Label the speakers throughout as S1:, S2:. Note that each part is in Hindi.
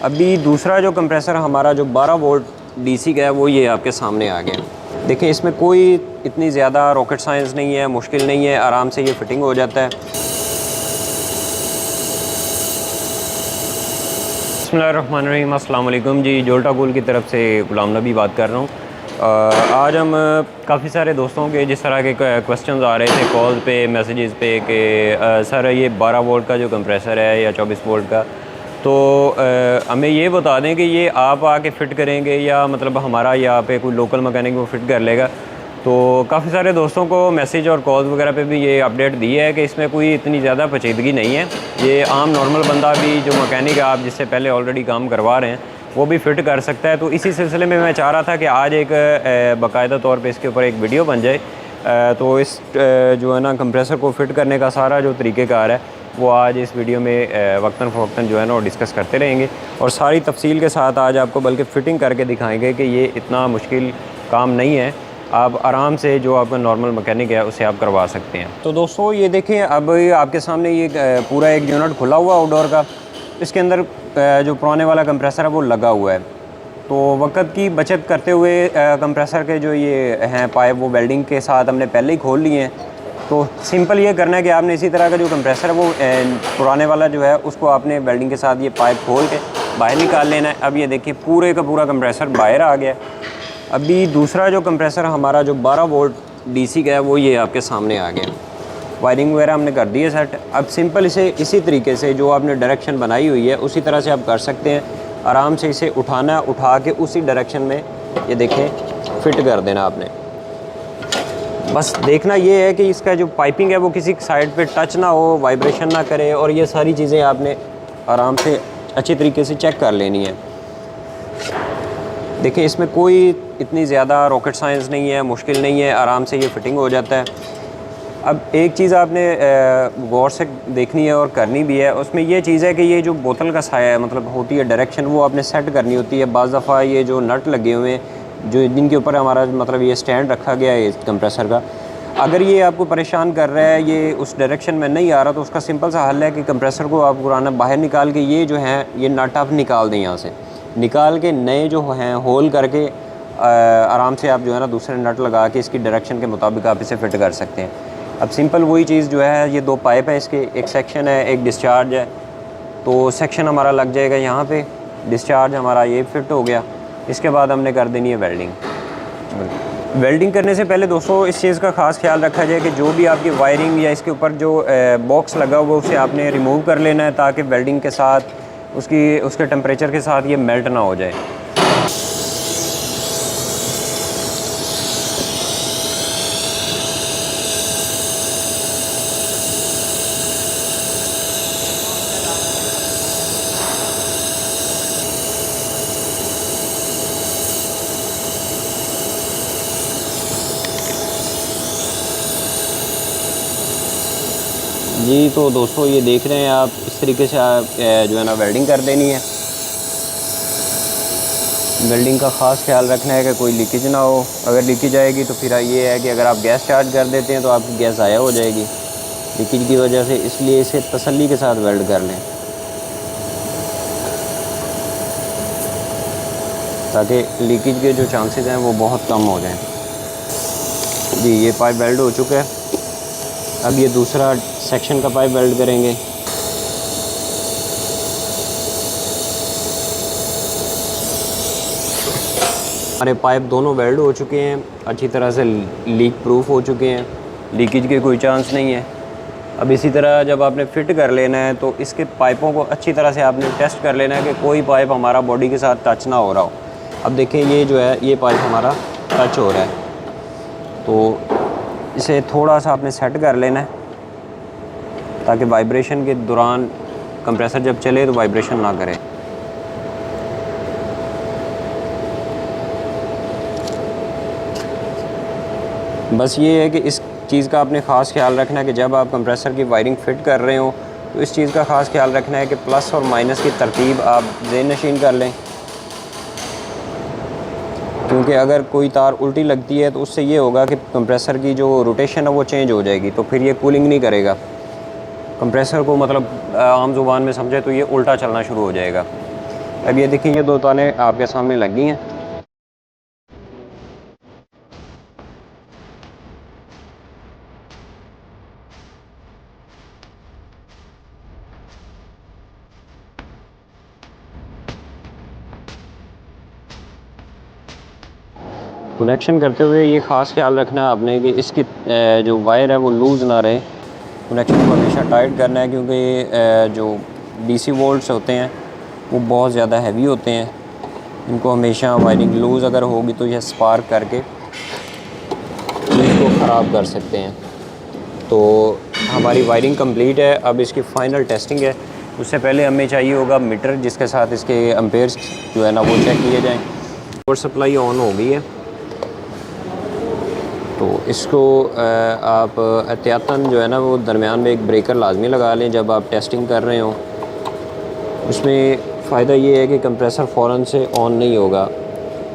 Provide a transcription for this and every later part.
S1: अभी दूसरा जो कंप्रेसर हमारा जो 12 वोल्ट डीसी का है वो ये आपके सामने आ गया। देखिए इसमें कोई इतनी ज़्यादा रॉकेट साइंस नहीं है, मुश्किल नहीं है, आराम से ये फिटिंग हो जाता है। बिस्मिल्लाहिर्रहमानिर्रहीम, अस्सलाम वालेकुम जी। जोल्टा कूल की तरफ से गुलाम नबी बात कर रहा हूँ। आज हम काफ़ी सारे दोस्तों के जिस तरह के क्वेश्चंस आ रहे थे कॉल पे, मैसेजेस पे कि सर ये 12 वोल्ट का जो कंप्रेसर है या 24 वोल्ट का, तो हमें ये बता दें कि ये आप आके फ़िट करेंगे या मतलब हमारा यहाँ पे कोई लोकल मैकेनिक वो फ़िट कर लेगा। तो काफ़ी सारे दोस्तों को मैसेज और कॉल्स वगैरह पे भी ये अपडेट दी है कि इसमें कोई इतनी ज़्यादा पेचीदगी नहीं है। ये आम नॉर्मल बंदा भी जो मैकेनिक है, आप जिससे पहले ऑलरेडी काम करवा रहे हैं, वो भी फ़िट कर सकता है। तो इसी सिलसिले में मैं चाह रहा था कि आज एक बाकायदा तौर पे इसके ऊपर एक वीडियो बन जाए। तो इस जो है ना कंप्रेसर को फ़िट करने का सारा जो तरीक़ेकार है वो आज इस वीडियो में वक्तन फ़वक्तन जो है ना वो डिस्कस करते रहेंगे और सारी तफसील के साथ आज आपको बल्कि फ़िटिंग करके दिखाएंगे कि ये इतना मुश्किल काम नहीं है। आप आराम से जो आपका नॉर्मल मैकेनिक है उसे आप करवा सकते हैं। तो दोस्तों ये देखें, अब आपके सामने ये पूरा एक यूनिट खुला हुआ आउटडोर का, इसके अंदर जो पुराने वाला कंप्रेसर है वो लगा हुआ है। तो वक्त की बचत करते हुए कंप्रेसर के जो ये हैं पाइप वो वेल्डिंग के साथ हमने पहले ही खोल लिए हैं। तो सिंपल ये करना है कि आपने इसी तरह का जो कंप्रेसर है वो पुराने वाला जो है उसको आपने वेल्डिंग के साथ ये पाइप खोल के बाहर निकाल लेना है। अब ये देखिए पूरे का पूरा कंप्रेसर बाहर आ गया। अभी दूसरा जो कंप्रेसर हमारा जो 12 वोल्ट डीसी का है वो ये आपके सामने आ गया। वायरिंग वगैरह हमने कर दी है सेट। अब सिंपल इसे इसी तरीके से जो आपने डायरेक्शन बनाई हुई है उसी तरह से आप कर सकते हैं। आराम से इसे उठाना, उठा के उसी डायरेक्शन में ये देखें फिट कर देना आपने। बस देखना ये है कि इसका जो पाइपिंग है वो किसी साइड पे टच ना हो, वाइब्रेशन ना करे, और ये सारी चीज़ें आपने आराम से अच्छी तरीके से चेक कर लेनी है। देखिए इसमें कोई इतनी ज़्यादा रॉकेट साइंस नहीं है, मुश्किल नहीं है, आराम से ये फिटिंग हो जाता है। अब एक चीज़ आपने गौर से देखनी है और करनी भी है, उसमें ये चीज़ है कि ये जो बोतल का साया मतलब होती है डायरेक्शन, वो आपने सेट करनी होती है। बाज़ दफ़ा ये जो नट लगे हुए हैं जो जिनके ऊपर हमारा मतलब ये स्टैंड रखा गया है इस कंप्रेसर का, अगर ये आपको परेशान कर रहा है, ये उस डायरेक्शन में नहीं आ रहा, तो उसका सिंपल सा हल है कि कंप्रेसर को आप पुराना बाहर निकाल के ये जो है ये नट आप निकाल दें, यहाँ से निकाल के नए जो हैं होल करके आराम से आप जो है ना दूसरे नट लगा के इसकी डायरेक्शन के मुताबिक आप इसे फिट कर सकते हैं। अब सिंपल वही चीज़ जो है, ये दो पाइप हैं इसके, एक सेक्शन है एक डिस्चार्ज है। तो सेक्शन हमारा लग जाएगा यहाँ पे, डिस्चार्ज हमारा ये फिट हो गया। इसके बाद हमने कर देनी है वेल्डिंग। वेल्डिंग करने से पहले दोस्तों इस चीज़ का ख़ास ख्याल रखा जाए कि जो भी आपकी वायरिंग या इसके ऊपर जो बॉक्स लगा हुआ उसे आपने रिमूव कर लेना है, ताकि वेल्डिंग के साथ उसके टेम्परेचर के साथ ये मेल्ट ना हो जाए। जी तो दोस्तों ये देख रहे हैं आप, इस तरीके से आप जो है ना वेल्डिंग कर देनी है। वेल्डिंग का ख़ास ख्याल रखना है कि कोई लीकेज ना हो। अगर लीकेज आएगी तो फिर ये है कि अगर आप गैस चार्ज कर देते हैं तो आपकी गैस ज़ाया हो जाएगी लीकेज की वजह से, इसलिए इसे तसल्ली के साथ वेल्ड कर लें ताकि लीकेज के जो चांसेस हैं वो बहुत कम हो जाएं। जी ये पाइप वेल्ड हो चुका है। अब ये दूसरा सेक्शन का पाइप वेल्ड करेंगे। हमारे पाइप दोनों वेल्ड हो चुके हैं, अच्छी तरह से लीक प्रूफ हो चुके हैं, लीकेज के कोई चांस नहीं है। अब इसी तरह जब आपने फ़िट कर लेना है तो इसके पाइपों को अच्छी तरह से आपने टेस्ट कर लेना है कि कोई पाइप हमारा बॉडी के साथ टच ना हो रहा हो। अब देखें ये जो है ये पाइप हमारा टच हो रहा है, तो इसे थोड़ा सा आपने सेट कर लेना है ताकि वाइब्रेशन के दौरान कंप्रेसर जब चले तो वाइब्रेशन ना करे। बस ये है कि इस चीज़ का आपने ख़ास ख्याल रखना है कि जब आप कंप्रेसर की वायरिंग फ़िट कर रहे हो तो इस चीज़ का ख़ास ख्याल रखना है कि प्लस और माइनस की तरतीब आप ज़हन नशीन कर लें, क्योंकि अगर कोई तार उल्टी लगती है तो उससे ये होगा कि कंप्रेसर की जो रोटेशन है वो चेंज हो जाएगी, तो फिर ये कूलिंग नहीं करेगा कंप्रेसर को, मतलब आम ज़ुबान में समझे तो ये उल्टा चलना शुरू हो जाएगा। अब ये देखिए, ये 2 तारें आपके सामने लगी हैं। कनेक्शन करते हुए ये ख़ास ख्याल रखना है आपने कि इसकी जो वायर है वो लूज़ ना रहे। कनेक्शन को हमेशा टाइट करना है, क्योंकि जो डीसी वोल्ट्स होते हैं वो बहुत ज़्यादा हैवी होते हैं। इनको हमेशा वायरिंग लूज़ अगर होगी तो यह स्पार्क करके इसको ख़राब कर सकते हैं। तो हमारी वायरिंग कंप्लीट है। अब इसकी फ़ाइनल टेस्टिंग है। उससे पहले हमें चाहिए होगा मीटर, जिसके साथ इसके एम्पेयर्स जो है ना वो चेक किए जाएँ। पावर सप्लाई ऑन हो गई है, तो इसको आप एहतियातन जो है ना वो दरमियान में एक ब्रेकर लाजमी लगा लें जब आप टेस्टिंग कर रहे हो। उसमें फ़ायदा ये है कि कंप्रेसर फ़ौरन से ऑन नहीं होगा।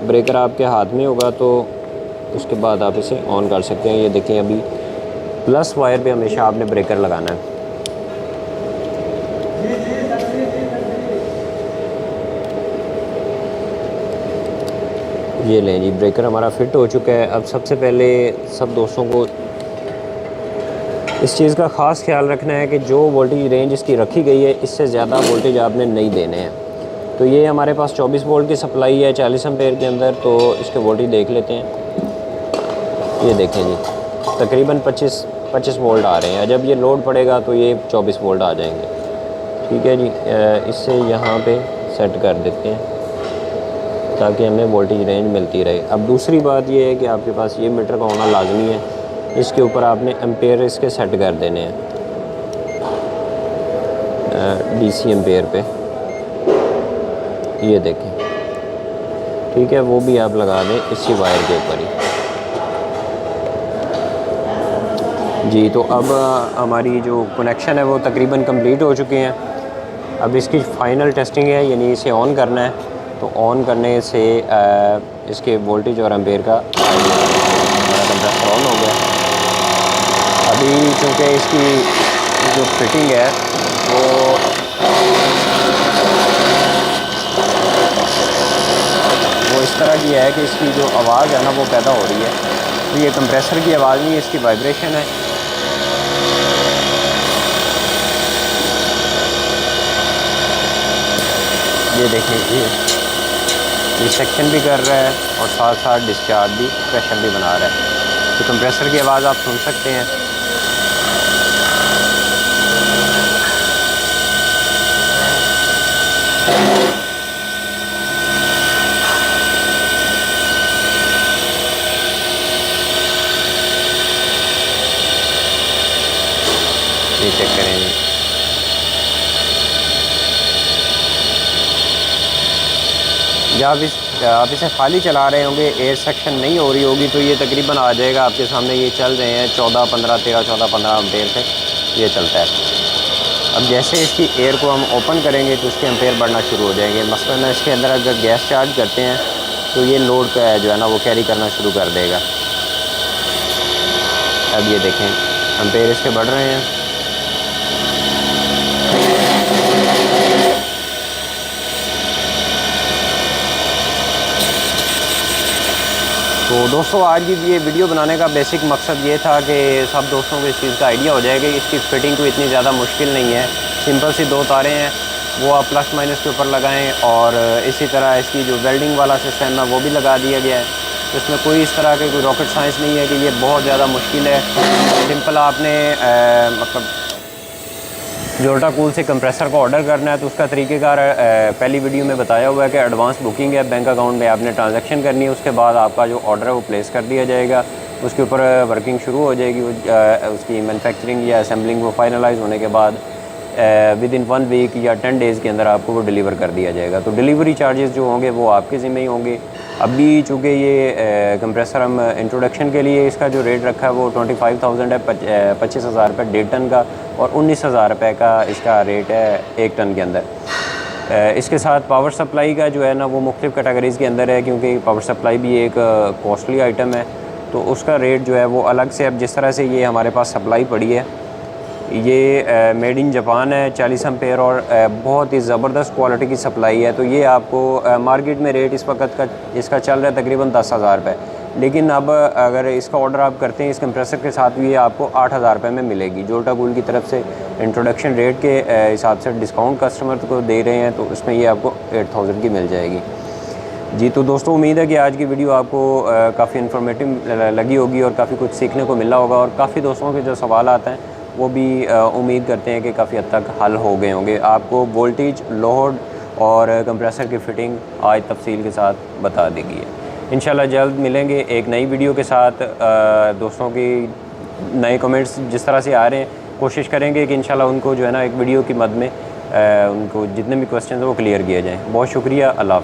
S1: ब्रेकर आपके हाथ में होगा तो उसके बाद आप इसे ऑन कर सकते हैं। ये देखें, अभी प्लस वायर पे हमेशा आपने ब्रेकर लगाना है। ये लें जी, ब्रेकर हमारा फिट हो चुका है। अब सबसे पहले सब दोस्तों को इस चीज़ का ख़ास ख्याल रखना है कि जो वोल्टेज रेंज इसकी रखी गई है इससे ज़्यादा वोल्टेज आपने नहीं देने हैं। तो ये हमारे पास 24 वोल्ट की सप्लाई है 40 एम्पेयर के अंदर, तो इसके वोल्टेज देख लेते हैं। ये देखें जी, तकरीबन 25 वोल्ट आ रहे हैं। जब ये लोड पड़ेगा तो ये 24 वोल्ट आ जाएंगे। ठीक है जी, इससे यहाँ पे सेट कर देते हैं ताकि हमें वोल्टेज रेंज मिलती रहे। अब दूसरी बात ये है कि आपके पास ये मीटर का होना लाजमी है। इसके ऊपर आपने एम्पेयर इसके सेट कर देने हैं डीसी एम्पेयर पे। ये देखें, ठीक है, वो भी आप लगा दें इसी वायर के ऊपर ही। जी, तो अब हमारी जो कनेक्शन है वो तकरीबन कंप्लीट हो चुके हैं। अब इसकी फ़ाइनल टेस्टिंग है, यानी इसे ऑन करना है। तो ऑन करने से इसके वोल्टेज और एम्पेयर का हमारा कंप्रेसर ऑन हो गया। अभी चूँकि इसकी जो फिटिंग है वो इस तरह की है कि इसकी जो आवाज़ है ना वो पैदा हो रही है। तो ये कंप्रेसर की आवाज़ नहीं है, इसकी वाइब्रेशन है। ये देखिए, ये सेक्शन भी कर रहा है और साथ साथ डिस्चार्ज भी, प्रेशर भी बना रहा है। तो कंप्रेसर की आवाज़ आप सुन सकते हैं। ये चेक करेंगे। जब आप इसे खाली चला रहे होंगे, एयर सेक्शन नहीं हो रही होगी, तो ये तकरीबन आ जाएगा आपके सामने। ये चल रहे हैं 14, 15, 13, 14, 15 एम्पेयर से ये चलता है। अब जैसे इसकी एयर को हम ओपन करेंगे तो इसके एम्पेयर बढ़ना शुरू हो जाएंगे। मसलन इसके अंदर अगर गैस चार्ज करते हैं तो ये लोड का जो है ना वो कैरी करना शुरू कर देगा। अब ये देखें, एम्पेयर इसके बढ़ रहे हैं। तो दोस्तों, आज की ये वीडियो बनाने का बेसिक मकसद ये था कि सब दोस्तों को इस चीज़ का आइडिया हो जाएगा कि इसकी फ़िटिंग कोई इतनी ज़्यादा मुश्किल नहीं है। सिंपल सी 2 तारें हैं, वो आप प्लस माइनस के ऊपर लगाएं, और इसी तरह इसकी जो वेल्डिंग वाला सिस्टम है वो भी लगा दिया गया है। तो इसमें कोई इस तरह के कोई रॉकेट साइंस नहीं है कि ये बहुत ज़्यादा मुश्किल है। सिंपल आपने मतलब जोल्टा कूल से कंप्रेसर को ऑर्डर करना है तो उसका तरीक़ेकार पहली वीडियो में बताया हुआ है कि एडवांस बुकिंग है, बैंक अकाउंट में आपने ट्रांजैक्शन करनी है। उसके बाद आपका जो ऑर्डर है वो प्लेस कर दिया जाएगा, उसके ऊपर वर्किंग शुरू हो जाएगी। उसकी मैन्युफैक्चरिंग या असेंबलिंग वो फाइनलाइज होने के बाद विद इन 1 वीक या 10 डेज़ के अंदर आपको वो डिलीवर कर दिया जाएगा। तो डिलीवरी चार्जेस जो होंगे वो आपके ज़िम्मे ही होंगे। अभी चूँकि ये कंप्रेसर हम इंट्रोडक्शन के लिए इसका जो रेट रखा है वो 25,000 है, 25,000 रुपये 1.5 टन का, और 19,000 रुपये का इसका रेट है 1 टन के अंदर। इसके साथ पावर सप्लाई का जो है ना वो मुख्तलिफ़ कैटेगरीज़ के अंदर है, क्योंकि पावर सप्लाई भी एक कॉस्टली आइटम है, तो उसका रेट जो है वो अलग से। अब जिस तरह से ये हमारे पास सप्लाई पड़ी है, ये मेड इन जापान है, 40 एम्पेयर और बहुत ही ज़बरदस्त क्वालिटी की सप्लाई है। तो ये आपको मार्केट में रेट इस वक्त का इसका चल रहा है तकरीबन 10,000 रुपये, लेकिन अब अगर इसका ऑर्डर आप करते हैं इस कंप्रेसर के साथ, ये आपको 8,000 रुपये में मिलेगी। जोल्टा कूल की तरफ से इंट्रोडक्शन रेट के हिसाब से डिस्काउंट कस्टमर को दे रहे हैं, तो उसमें ये आपको 8,000 की मिल जाएगी जी। तो दोस्तों उम्मीद है कि आज की वीडियो आपको काफ़ी इन्फॉर्मेटिव लगी होगी और काफ़ी कुछ सीखने को मिला होगा, और काफ़ी दोस्तों के जो सवाल आते हैं वो भी उम्मीद करते हैं कि काफ़ी हद तक हल हो गए होंगे। आपको वोल्टेज, लोड और कंप्रेसर की फ़िटिंग आज तफसील के साथ बता दी गई है। इंशाल्लाह जल्द मिलेंगे एक नई वीडियो के साथ। दोस्तों की नए कमेंट्स जिस तरह से आ रहे हैं, कोशिश करेंगे कि इंशाल्लाह उनको जो है ना एक वीडियो की मद में उनको जितने भी क्वेश्चन हैं वो क्लियर किए जाएँ। बहुत शुक्रिया। अल्लाह हाफ़िज़।